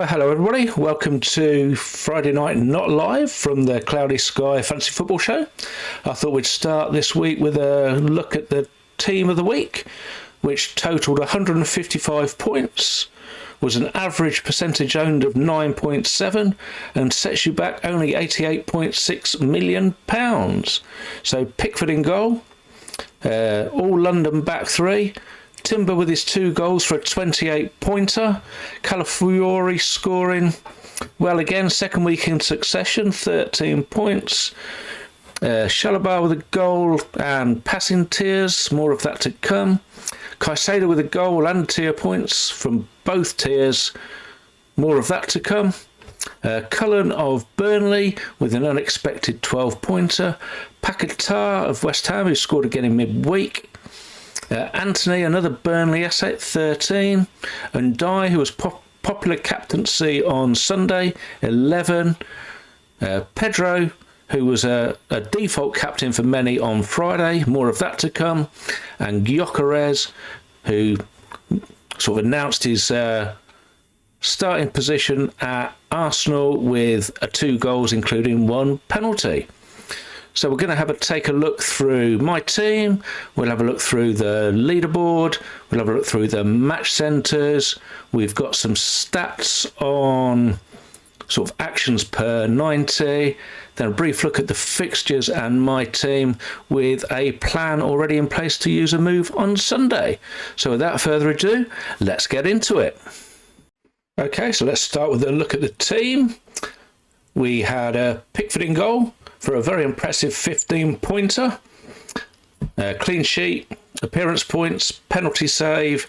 Hello, everybody. Welcome to Friday Night Not Live from the Cloudy Sky Fantasy Football Show. I thought we'd start this week with a look at the team of the week, which totalled 155 points, was an average percentage owned of 9.7, and sets you back only £88.6 million. So Pickford in goal, all London back three. Timber with his 2 goals for a 28-pointer. Calafiori scoring well again, second week in succession, 13 points. Shalabar with a goal and passing tiers, more of that to come. Caicedo with a goal and tier points from both tiers, more of that to come. Cullen of Burnley with an unexpected 12-pointer. Paquetá of West Ham, who scored again in midweek. Anthony, another Burnley asset, 13. And Dye, who was popular captaincy on Sunday, 11. Pedro, who was a default captain for many on Friday, more of that to come. And Gyökeres, who sort of announced his starting position at Arsenal with 2 goals, including 1 penalty. So we're going to take a look through my team, we'll have a look through the leaderboard, we'll have a look through the match centres, we've got some stats on sort of actions per 90, then a brief look at the fixtures and my team with a plan already in place to use a move on Sunday. So without further ado, let's get into it. Okay, so let's start with a look at the team. We had Pickford in goal for a very impressive 15-pointer. Clean sheet, appearance points, penalty save,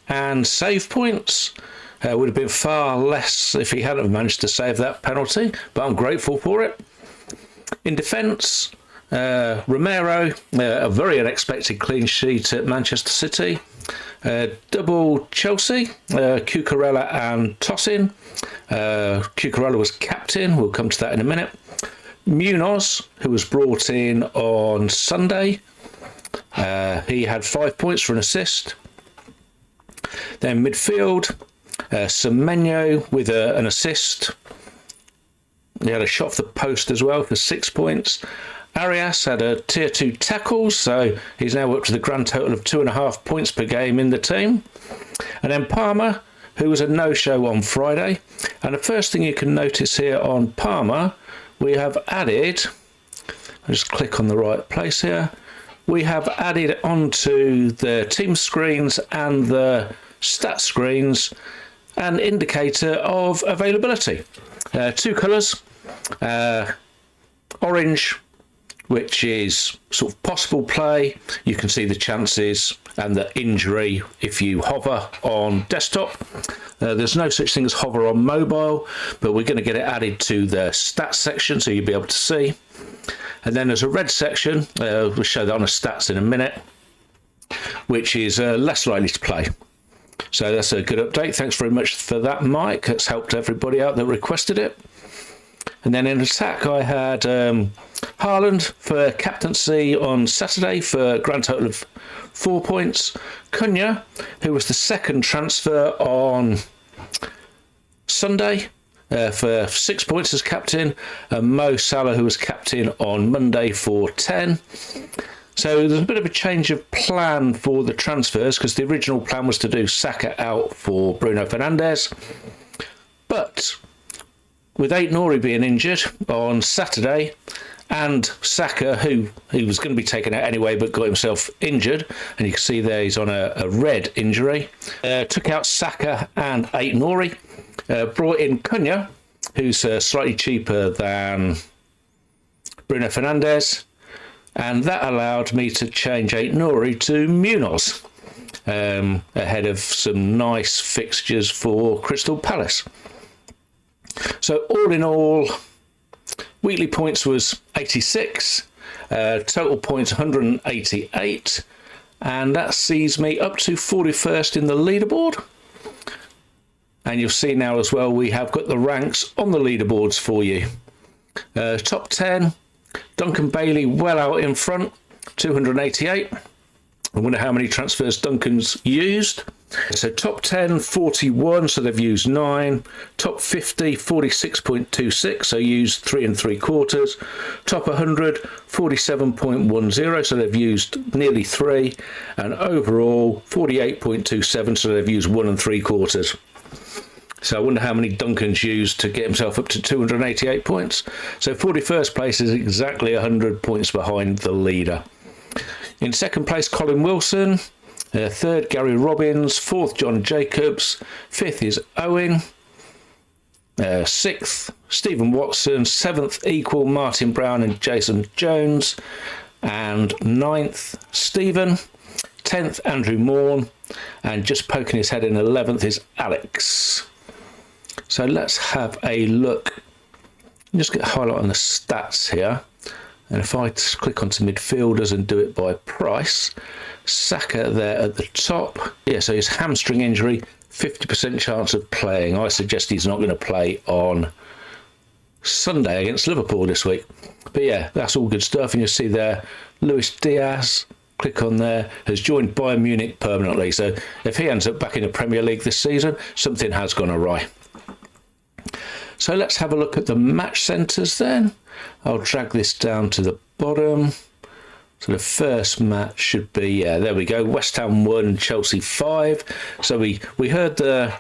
and save points. Would have been far less if he hadn't managed to save that penalty, but I'm grateful for it. In defence, Romero, a very unexpected clean sheet at Manchester City. Double Chelsea, Cucurella and Tosin. Cucurella was captain, we'll come to that in a minute. Munoz, who was brought in on Sunday, he had 5 points for an assist. Then midfield, Semenyo with an assist. He had a shot off the post as well for 6 points. Arias had a tier 2 tackle, so he's now up to the grand total of 2.5 points per game in the team. And then Palmer, who was a no-show on Friday. And the first thing you can notice here on Palmer, we have added, I'll just click on the right place here, we have added onto the team screens and the stat screens an indicator of availability. 2 colours, orange, which is sort of possible play. You can see the chances and the injury if you hover on desktop. There's no such thing as hover on mobile, but we're going to get it added to the stats section so you'll be able to see. And then there's a red section, we'll show that on the stats in a minute, which is less likely to play. So that's a good update. Thanks very much for that, Mike. That's helped everybody out that requested it. And then in attack, I had Haaland for captaincy on Saturday for a grand total of 4 points. Cunha, who was the second transfer on Sunday, for 6 points as captain. And Mo Salah, who was captain on Monday for 10. So there's a bit of a change of plan for the transfers because the original plan was to do Saka out for Bruno Fernandes. But with Aït-Nouri being injured on Saturday, and Saka, who he was going to be taken out anyway but got himself injured, and you can see there he's on a red injury, took out Saka and Aït-Nouri, brought in Cunha, who's slightly cheaper than Bruno Fernandes, and that allowed me to change Aït-Nouri to Munoz, ahead of some nice fixtures for Crystal Palace. So all in all, weekly points was 86, total points 188, and that sees me up to 41st in the leaderboard. And you'll see now as well, we have got the ranks on the leaderboards for you. Top 10, Duncan Bailey well out in front, 288. I wonder how many transfers Duncan's used. So top 10, 41, so they've used 9. Top 50, 46.26, so used 3 3/4. Top 100, 47.10, so they've used nearly 3. And overall, 48.27, so they've used 1 3/4. So I wonder how many Duncan's used to get himself up to 288 points. So 41st place is exactly 100 points behind the leader. In second place, Colin Wilson. Third, Gary Robbins. Fourth, John Jacobs. Fifth is Owen. Sixth, Stephen Watson. Seventh, equal Martin Brown and Jason Jones. And ninth, Stephen. 10th, Andrew Morn. And just poking his head in 11th is Alex. So let's have a look. Just get a highlight on the stats here. And if I click onto midfielders and do it by price, Saka there at the top. Yeah, so his hamstring injury, 50% chance of playing. I suggest he's not going to play on Sunday against Liverpool this week. But yeah, that's all good stuff. And you'll see there, Luis Diaz, click on there, has joined Bayern Munich permanently. So if he ends up back in the Premier League this season, something has gone awry. So let's have a look at the match centres then. I'll drag this down to the bottom. So the first match should be, yeah, there we go, West Ham 1, Chelsea 5. So we heard the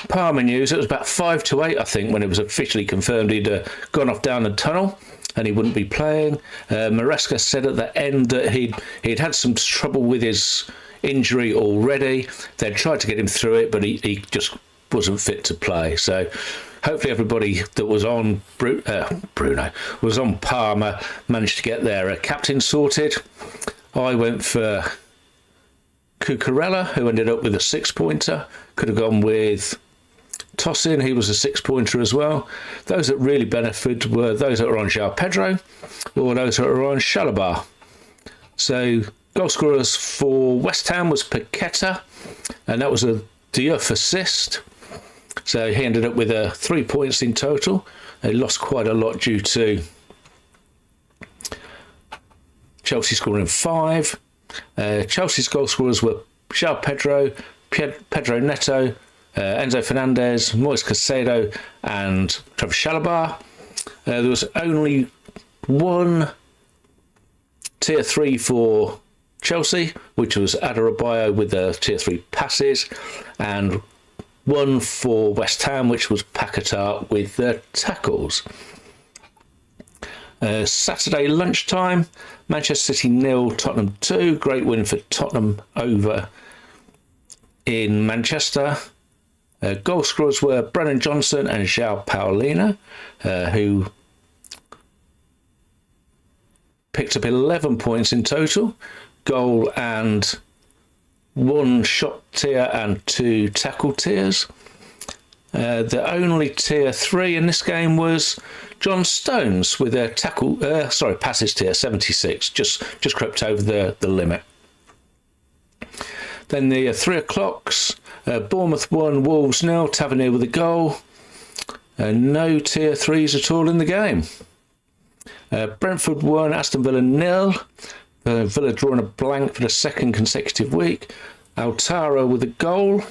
Palmer news. It was about 5 to 8, I think, when it was officially confirmed he'd gone off down the tunnel and he wouldn't be playing. Maresca said at the end that he'd had some trouble with his injury already. They'd tried to get him through it, but he just wasn't fit to play. So hopefully everybody that was on Bruno was on Palmer managed to get their captain sorted. I went for Cucurella, who ended up with a 6-pointer. Could have gone with Tosin, he was a 6-pointer as well. Those that really benefited were those that were on João Pedro or those that were on Chalobah. So goal scorers for West Ham was Paqueta, and that was a Diouf assist. So he ended up with 3 points in total. They lost quite a lot due to Chelsea scoring 5. Chelsea's goal scorers were João Pedro, Pedro Neto, Enzo Fernandez, Moise Caicedo and Trevor Chalobah. There was only one tier 3 for Chelsea, which was Adarabioyo with the tier 3 passes, and one for West Ham, which was Paquetá with the tackles. Saturday lunchtime, Manchester City 0, Tottenham 2. Great win for Tottenham over in Manchester. Goal scorers were Brennan Johnson and João Paulina, who picked up 11 points in total. Goal and 1 shot tier and 2 tackle tiers. The only tier 3 in this game was John Stones with a passes tier 76, just crept over the limit. Then the 3 o'clocks, Bournemouth 1, Wolves 0, Tavernier with a goal. No tier 3s at all in the game. Brentford 1, Aston Villa 0. Villa drawing a blank for the second consecutive week. Altaro with a goal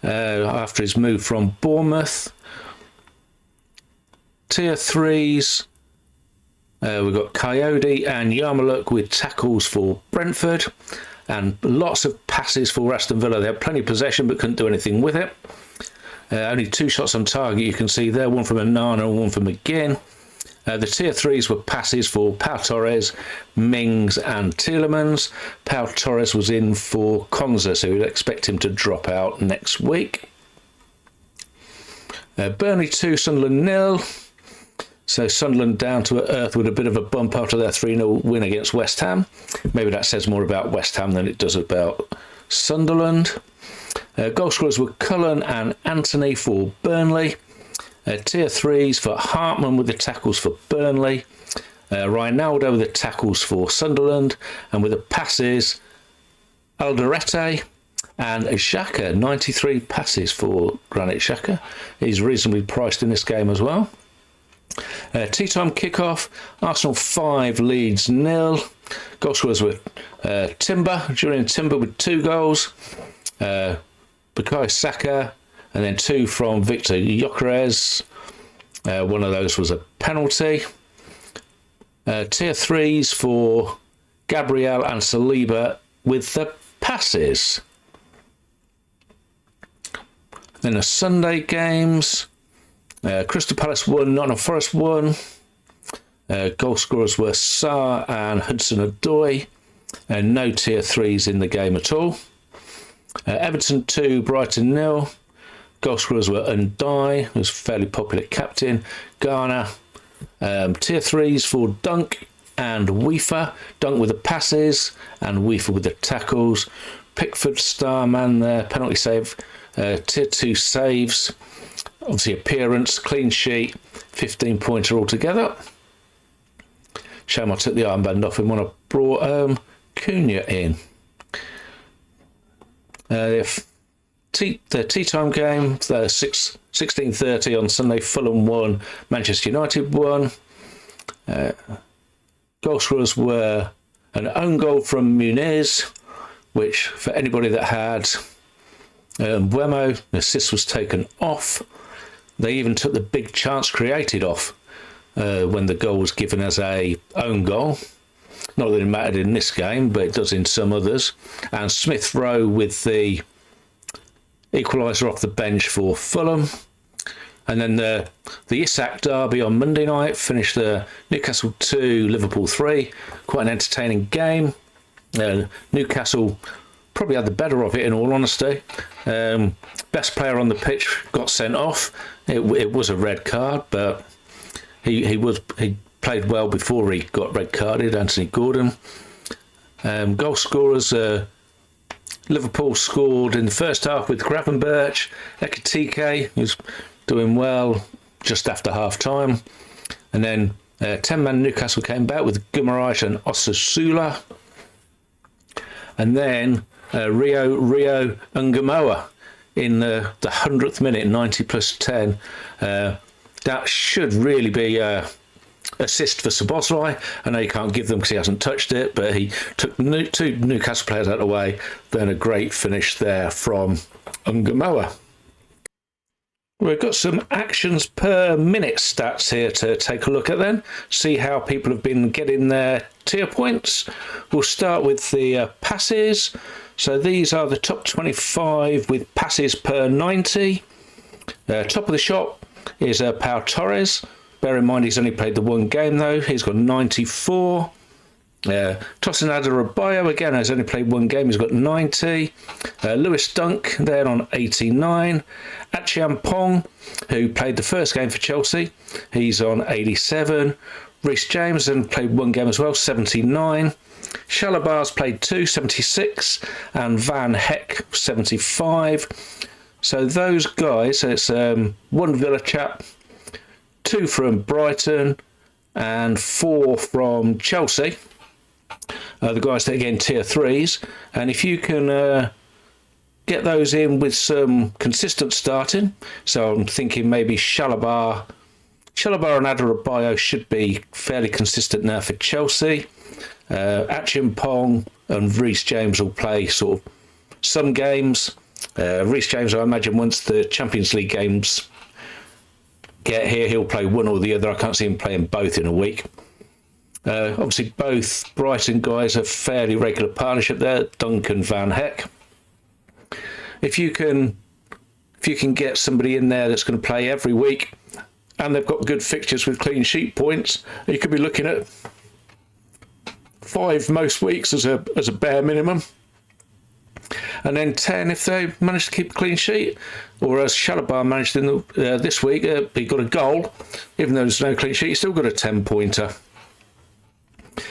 after his move from Bournemouth. Tier 3s, we've got Coyote and Yarmulke with tackles for Brentford, and lots of passes for Aston Villa. They had plenty of possession but couldn't do anything with it. Only 2 shots on target, you can see there, one from Onana and one from McGinn. The tier 3s were passes for Pau Torres, Mings and Tielemans. Pau Torres was in for Konza, so we'd expect him to drop out next week. Burnley 2, Sunderland 0. So Sunderland down to earth with a bit of a bump after their 3-0 win against West Ham. Maybe that says more about West Ham than it does about Sunderland. Goal scorers were Cullen and Anthony for Burnley. Tier 3s for Hartman with the tackles for Burnley. Ronaldo with the tackles for Sunderland. And with the passes, Alderete and Xhaka. 93 passes for Granit Xhaka. He's reasonably priced in this game as well. Tea time kickoff, Arsenal 5, Leeds 0. Goal scorers were Julian Timber with 2 goals. Bukayo Saka, and then 2 from Victor Gyökeres. One of those was a penalty. Tier 3s for Gabriel and Saliba with the passes. Then the Sunday games. Crystal Palace 1, Nottingham Forest 1. Goal scorers were Sarr and Hudson-Odoi. No tier 3s in the game at all. Everton 2, Brighton 0. Goal scorers were Ndai, who's a fairly popular captain. Ghana. Tier 3s for Dunk and Weaver. Dunk with the passes and Weaver with the tackles. Pickford star man there, penalty save. Tier 2 saves. Obviously appearance, clean sheet, 15-pointer altogether. Shame I took the armband off him when I brought Cunha in. The tea time game, 16:30 on Sunday, Fulham 1, Manchester United 1. Goal scorers were an own goal from Muniz, which for anybody that had Buemo, the assist was taken off. They even took the big chance created off when the goal was given as a own goal. Not that it mattered in this game, but it does in some others. And Smith Rowe with the equaliser off the bench for Fulham. And then the Isak derby on Monday night finished Newcastle 2, Liverpool 3. Quite an entertaining game. Newcastle probably had the better of it, in all honesty. Best player on the pitch got sent off. It was a red card, but he played well before he got red carded, Anthony Gordon. Goal scorers, Liverpool scored in the first half with Gravenberch, Ekitike, who's doing well just after half time. And then 10-man Newcastle came back with Gumaraj and Osasuna. And then Rio Ungamoa in the 100th minute, 90 plus 10. That should really be assist for Szoboszlai. I know you can't give them because he hasn't touched it, but he took 2 Newcastle players out of the way. Then a great finish there from Ungamoa. We've got some actions per minute stats here to take a look at then. See how people have been getting their tier points. We'll start with the passes. So these are the top 25 with passes per 90. Top of the shop is Pau Torres. Bear in mind he's only played the one game though. He's got 94. Tosin Adarabioyo again has only played one game. He's got 90. Lewis Dunk there on 89. Achiampong, who played the first game for Chelsea, he's on 87. Reece James has played one game as well, 79. Shalabar's played 2, 76, and Van Heck 75. So those guys, it's 1 Villa chap, 2 from Brighton, and 4 from Chelsea. The guys that again tier 3s, and if you can get those in with some consistent starting, so I'm thinking maybe Shalabar and Adarabioyo should be fairly consistent now for Chelsea. Achiampong and Reece James will play sort of some games. Reece James, I imagine once the Champions League games get here, he'll play one or the other. I can't see him playing both in a week. Obviously, both Brighton guys are fairly regular partnership there, Duncan Van Heck. If you can get somebody in there that's going to play every week, and they've got good fixtures with clean sheet points, you could be looking at 5 most weeks as a bare minimum, and then 10 if they manage to keep a clean sheet. Or as Shalabar managed in this week, he got a goal, even though there's no clean sheet, he still got a 10-pointer.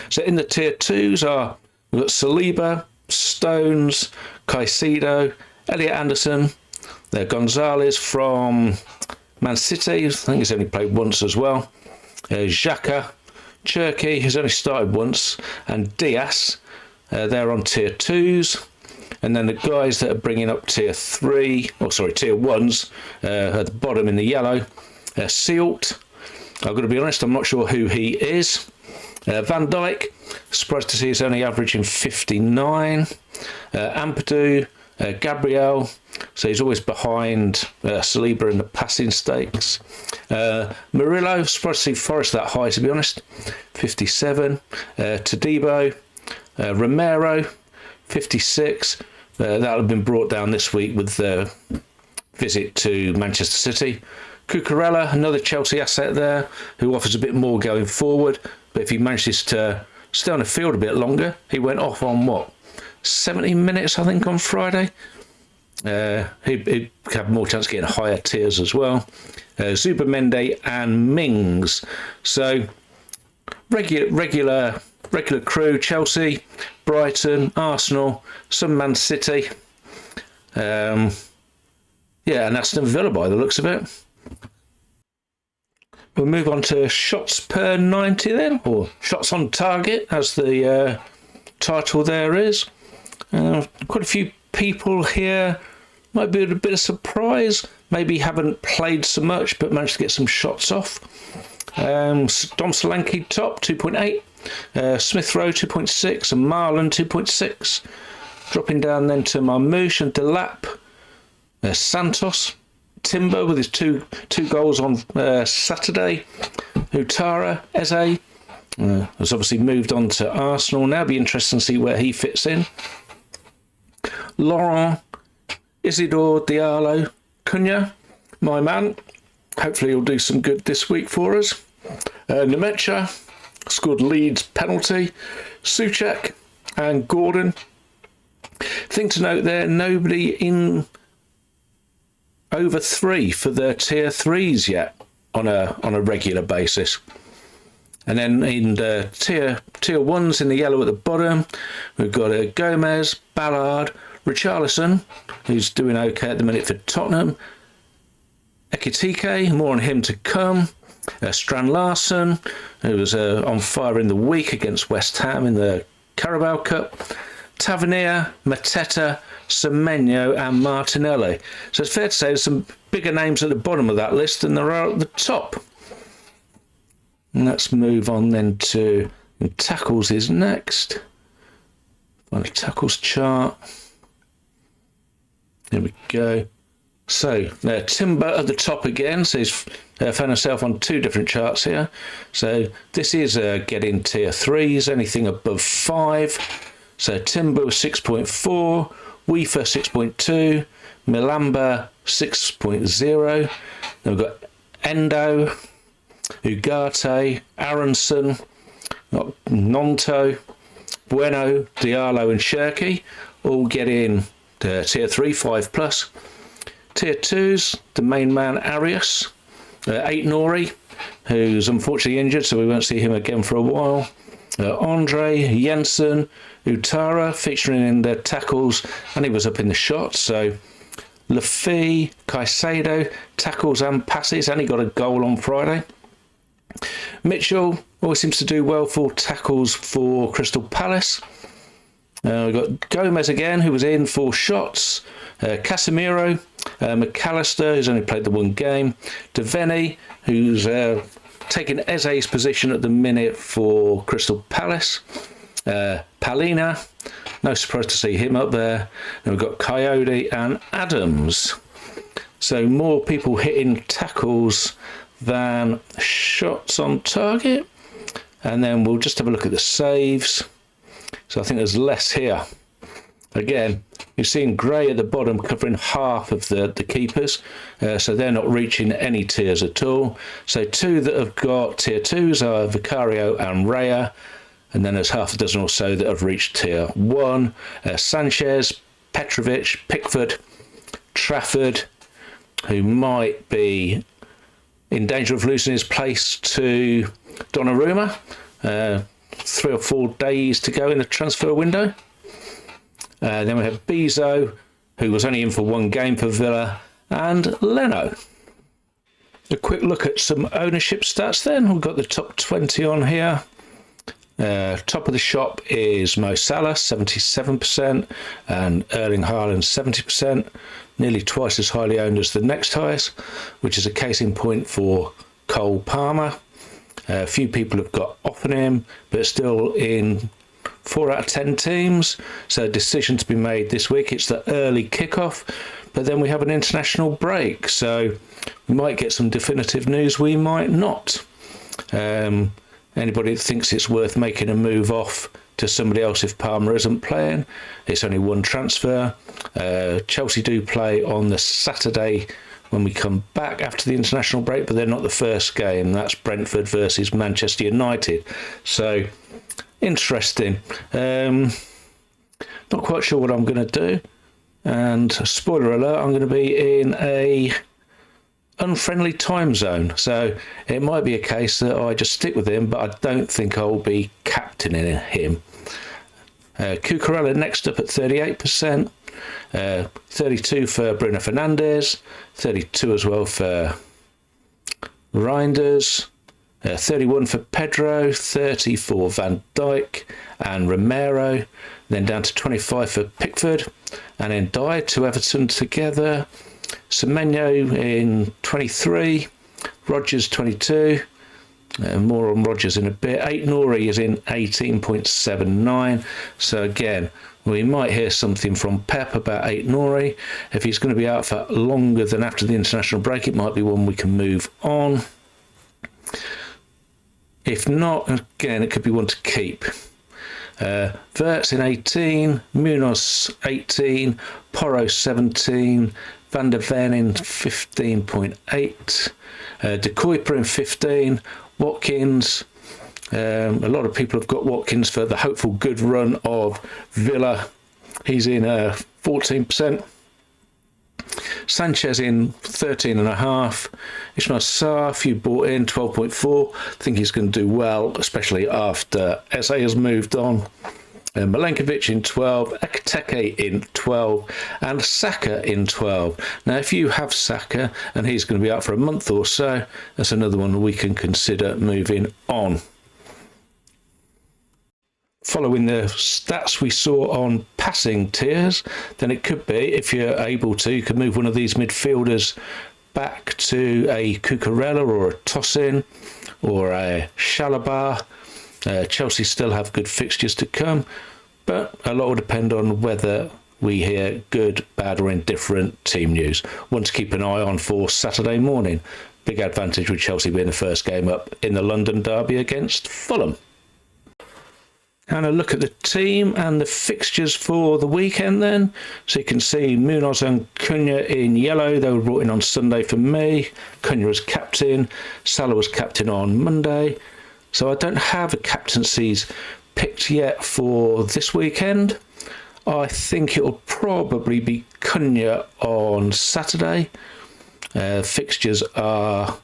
So in the tier 2s we've got Saliba, Stones, Caicedo, Elliot Anderson, Gonzalez from Man City, I think he's only played once as well, Xhaka, Cherky, who's only started once, and Diaz, they're on tier 2s. And then the guys that are bringing up tier 1s, at the bottom in the yellow, Sealt. I've got to be honest, I'm not sure who he is. Van Dijk, surprised to see he's only averaging 59. Ampadu, Gabriel, so he's always behind Saliba in the passing stakes. Murillo, surprised to see Forest that high, to be honest, 57. Todibo, Romero, 56. That'll have been brought down this week with the visit to Manchester City. Cucurella, another Chelsea asset there, who offers a bit more going forward, but if he manages to stay on the field a bit longer, he went off on 70 minutes, I think, on Friday. He'd have more chance of getting higher tiers as well. Zubamende and Mings. So regular crew: Chelsea, Brighton, Arsenal, some Man City. And Aston Villa by the looks of it. We'll move on to shots per 90 then, or shots on target, as the title there is. Quite a few people here might be a bit of surprise, maybe haven't played so much but managed to get some shots off. Dom Solanke top 2.8, Smith Rowe 2.6 and Marlon 2.6. Dropping down then to Marmouche and Delap, Santos, Timber with his two goals on Saturday, Utara, Eze has obviously moved on to Arsenal now. Be interesting to see where he fits in. Laurent, Isidore, Diallo, Cunha, my man. Hopefully he'll do some good this week for us. Nemecha scored Leeds penalty. Souček and Gordon. Thing to note there, nobody in over 3 for their tier 3s yet on a regular basis. And then in the tier 1s in the yellow at the bottom, we've got Gomez, Ballard, Richarlison, who's doing okay at the minute for Tottenham, Ekitike, more on him to come, Strand Larsen, who was on fire in the week against West Ham in the Carabao Cup, Tavernier, Mateta, Semenyo and Martinelli. So it's fair to say there's some bigger names at the bottom of that list than there are at the top. And let's move on then to tackles is next. Find a tackles chart. There we go. So Timber at the top again. So he's found himself on 2 different charts here. So this is getting tier 3s, anything above 5. So Timber was 6.4, Weaver 6.2, Milamba 6.0. Then we've got Endo, Ugarte, Aronson, Nonto, Bueno, Diallo and Shirky all get in tier 3, 5+. Tier 2s, the main man Arias, 8 Nori, who's unfortunately injured, so we won't see him again for a while. Andre, Jensen, Utara featuring in the tackles, and he was up in the shots. So Lafay, Caicedo, tackles and passes, and he got a goal on Friday. Mitchell always seems to do well for tackles for Crystal Palace. We've got Gomez again, who was in for shots. Casemiro, McAllister, who's only played the 1 game. Devaney, who's taking Eze's position at the minute for Crystal Palace. Palina, no surprise to see him up there. And we've got Coyote and Adams. So more people hitting tackles than shots on target. And then we'll just have a look at the saves. So I think there's less here. Again, you're seeing Gray at the bottom covering half of the keepers. So they're not reaching any tiers at all. So 2 that have got tier 2s are Vicario and Raya. And then there's half a dozen or so that have reached tier 1. Sanchez, Petrovic, Pickford, Trafford, who might be in danger of losing his place to Donnarumma. 3 or 4 days to go in the transfer window. Then we have Bezo, who was only in for 1 game for Villa, and Leno. A quick look at some ownership stats then. We've got the top 20 on here. Top of the shop is Mo Salah, 77%, and Erling Haaland, 70%, nearly twice as highly owned as the next highest, which is a case in point for Cole Palmer. A few people have got off on him, but still in 4 out of 10 teams. So a decision to be made this week. It's the early kickoff, but then we have an international break. So we might get some definitive news, we might not. Anybody that thinks it's worth making a move off to somebody else if Palmer isn't playing, it's only one transfer. Chelsea do play on the Saturday when we come back after the international break, but they're not the first game. That's Brentford versus Manchester United. So interesting. Not quite sure what I'm going to do. And spoiler alert, I'm going to be in a unfriendly time zone. So it might be a case that I just stick with him, but I don't think I'll be captaining him. Cucurella next up at 38%. 32 for Bruno Fernandes, 32 as well for Reinders, 31 for Pedro, 30 for Van Dijk and Romero, then down to 25 for Pickford, and then Dyer to Everton together, Semenyo in 23, Rodgers 22, more on Rodgers in a bit. 8 Nori is in 18.79, so again, we might hear something from Pep about 8 Nori. If he's going to be out for longer than after the international break, it might be one we can move on. If not, again, it could be one to keep. Wirtz in 18, Munoz 18, Porro 17, Van der Ven in 15.8, De Kuyper in 15, Watkins. A lot of people have got Watkins for the hopeful good run of Villa. He's in 14%. Sanchez in 13.5. Ismail Sarr, you bought in 12.4. I think he's going to do well, especially after SA has moved on. Milenkovic in 12, Ekiteke in 12, and Saka in 12. Now, if you have Saka and he's going to be out for a month or so, that's another one we can consider moving on. Following the stats we saw on passing tiers, then it could be, if you're able to, you could move one of these midfielders back to a Cucurella or a Tosin or a Chalobah. Chelsea still have good fixtures to come, but a lot will depend on whether we hear good, bad or indifferent team news. One to keep an eye on for Saturday morning. Big advantage with Chelsea being the first game up in the London derby against Fulham. And a look at the team and the fixtures for the weekend then. So you can see Munoz and Cunha in yellow. They were brought in on Sunday for me. Cunha was captain. Salah was captain on Monday. So I don't have a captaincies picked yet for this weekend. I think it will probably be Cunha on Saturday. Fixtures are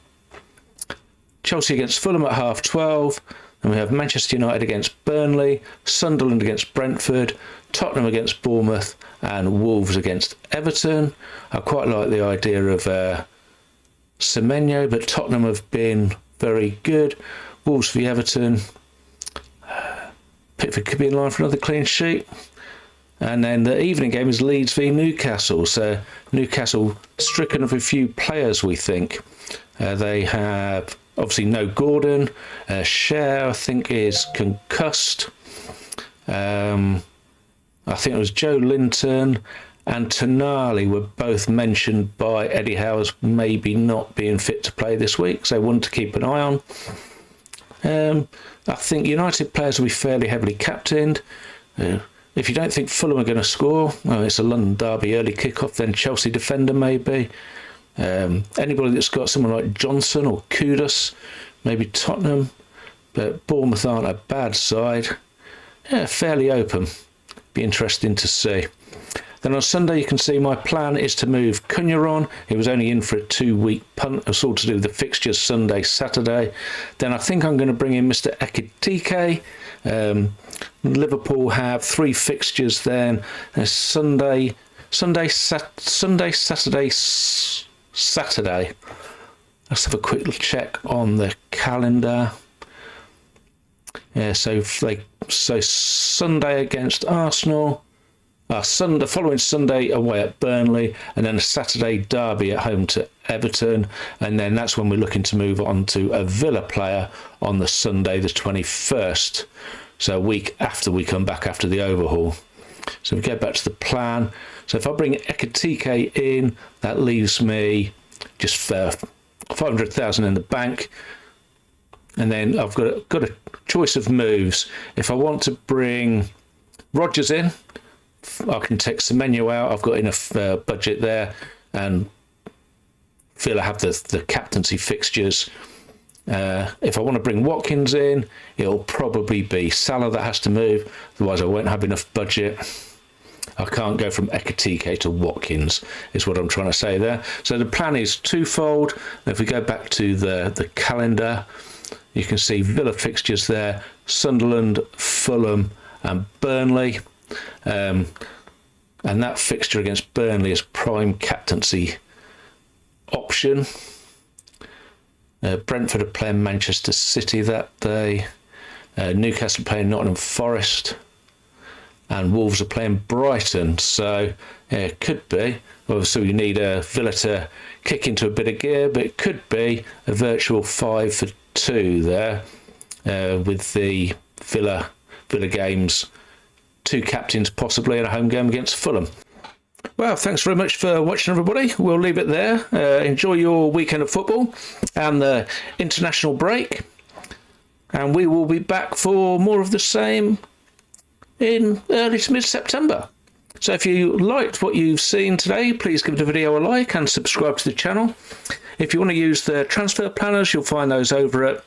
Chelsea against Fulham at 12:30. And we have Manchester United against Burnley, Sunderland against Brentford, Tottenham against Bournemouth, and Wolves against Everton. I quite like the idea of Semenyo, but Tottenham have been very good. Wolves v Everton. Pickford could be in line for another clean sheet. And then the evening game is Leeds v Newcastle. So Newcastle stricken of a few players, we think. They have obviously no Gordon. Cher, I think, is concussed. I think it was Joe Linton and Tonali were both mentioned by Eddie Howe as maybe not being fit to play this week, so one to keep an eye on. I think United players will be fairly heavily captained. If you don't think Fulham are going to score, well, it's a London derby early kick-off, then Chelsea defender maybe. Anybody that's got someone like Johnson or Kudus, maybe Tottenham, but Bournemouth aren't a bad side. Yeah, fairly open. Be interesting to see. Then on Sunday you can see my plan is to move Cunha on. He was only in for a 2-week punt. It's all to do with the fixtures Sunday, Saturday. Then I think I'm going to bring in Mr. Ekiteke. Liverpool have 3 fixtures then. Sunday, Saturday. Let's have a quick check on the calendar. Yeah, so Sunday against Arsenal. The following Sunday away at Burnley, and then a Saturday derby at home to Everton, and then that's when we're looking to move on to a Villa player on the Sunday the 21st. So a week after we come back after the overhaul. So we go back to the plan. So if I bring Ekitike in, that leaves me just 500,000 in the bank. And then I've got a choice of moves. If I want to bring Rodgers in, I can take the menu out. I've got enough budget there, and feel I have the captaincy fixtures. If I want to bring Watkins in, it'll probably be Salah that has to move. Otherwise, I won't have enough budget. I can't go from Ekitike to Watkins, is what I'm trying to say there. So the plan is twofold. If we go back to the calendar, you can see Villa fixtures there: Sunderland, Fulham, and Burnley. And that fixture against Burnley is prime captaincy option. Brentford are playing Manchester City that day. Newcastle playing Nottingham Forest. And Wolves are playing Brighton. So it could be, obviously you need a Villa to kick into a bit of gear, but it could be a virtual 5-for-2 there with the Villa games. 2 captains possibly in a home game against Fulham. Well, thanks very much for watching, everybody. We'll leave it there. Enjoy your weekend of football and the international break. And we will be back for more of the same in early to mid-September. So if you liked what you've seen today, please give the video a like and subscribe to the channel. If you want to use the transfer planners, you'll find those over at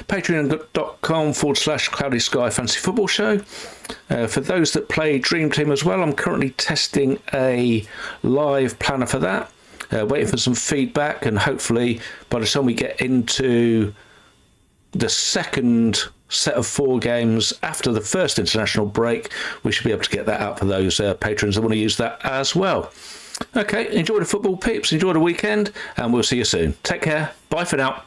patreon.com/Cloudy Sky Fantasy Football Show. For those that play Dream Team as well, I'm currently testing a live planner for that. Waiting for some feedback, and hopefully by the time we get into the second set of 4 games after the first international break, we should be able to get that out for those patrons that want to use that as well. Okay, enjoy the football, peeps. Enjoy the weekend, and we'll see you soon. Take care. Bye for now.